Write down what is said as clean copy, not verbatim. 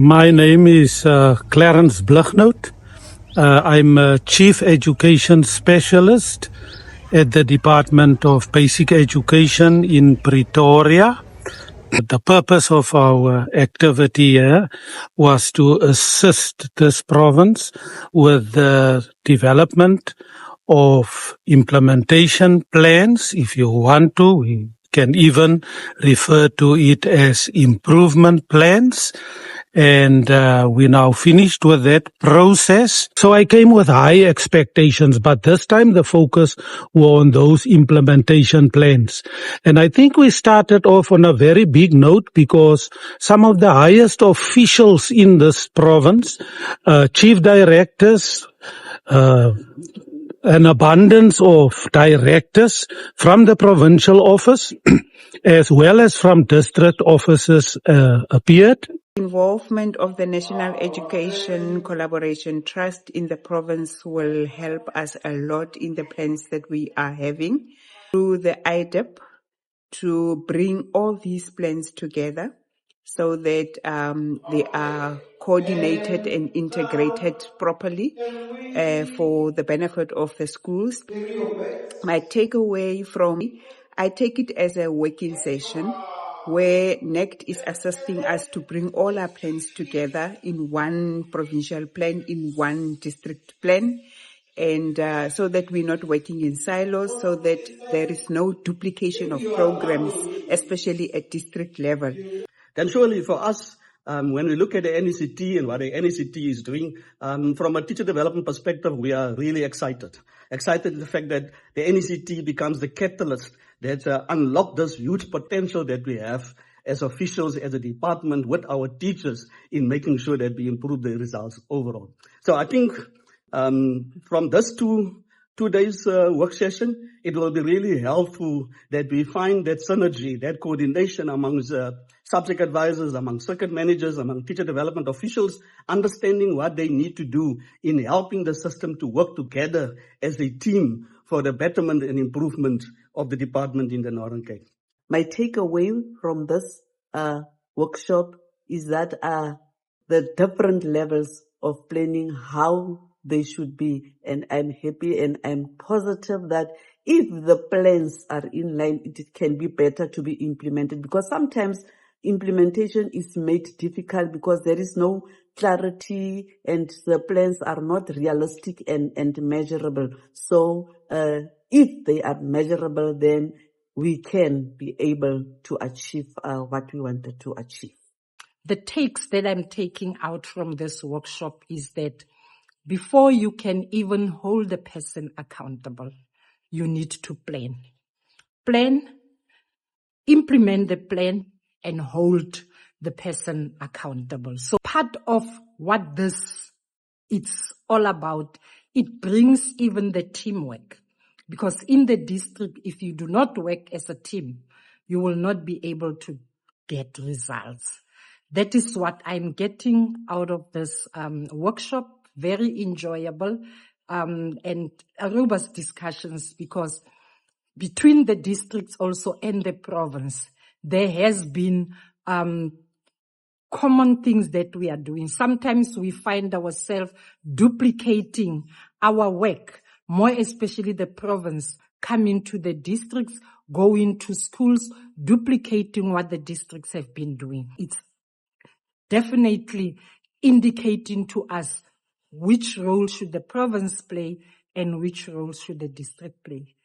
My name is Clarence Blighnout. I'm a Chief Education Specialist at the Department of Basic Education in Pretoria. The purpose of our activity here was to assist this province with the development of implementation plans. If you want to, we can even refer to it as improvement plans. And we're now finished with that process. So I came with high expectations, but this time the focus was on those implementation plans. And I think we started off on a very big note because some of the highest officials in this province, chief directors, an abundance of directors from the provincial office as well as from district offices appeared. Involvement of the National Education Collaboration Trust in the province will help us a lot in the plans that we are having through the IDEP to bring all these plans together so that they are coordinated and integrated properly for the benefit of the schools. My takeaway I take it as a working session where NECT is assisting us to bring all our plans together in one provincial plan, in one district plan, and so that we're not working in silos, so that there is no duplication of programs, especially at district level. Then surely for us, when we look at the NECT and what the NECT is doing, from a teacher development perspective, we are really excited. Excited the fact that the NECT becomes the catalyst that unlock this huge potential that we have as officials, as a department, with our teachers in making sure that we improve the results overall. So I think from this two days work session, it will be really helpful that we find that synergy, that coordination amongst subject advisors, among circuit managers, among teacher development officials, understanding what they need to do in helping the system to work together as a team for the betterment and improvement of the department in the Northern Cape. My takeaway from this workshop is that the different levels of planning, how they should be, and I'm happy and I'm positive that if the plans are in line, it can be better to be implemented, because sometimes implementation is made difficult because there is no clarity and the plans are not realistic and measurable. So if they are measurable, then we can be able to achieve what we wanted to achieve. The takes that I'm taking out from this workshop is that before you can even hold a person accountable, you need to plan. Plan, implement the plan, and hold the person accountable. So part of what this it's all about, it brings even the teamwork. Because in the district, if you do not work as a team, you will not be able to get results. That is what I'm getting out of this workshop. Very enjoyable and robust discussions, because between the districts also and the province, there has been common things that we are doing. Sometimes we find ourselves duplicating our work, more especially the province, coming to the districts, going to schools, duplicating what the districts have been doing. It's definitely indicating to us which role should the province play and which role should the district play.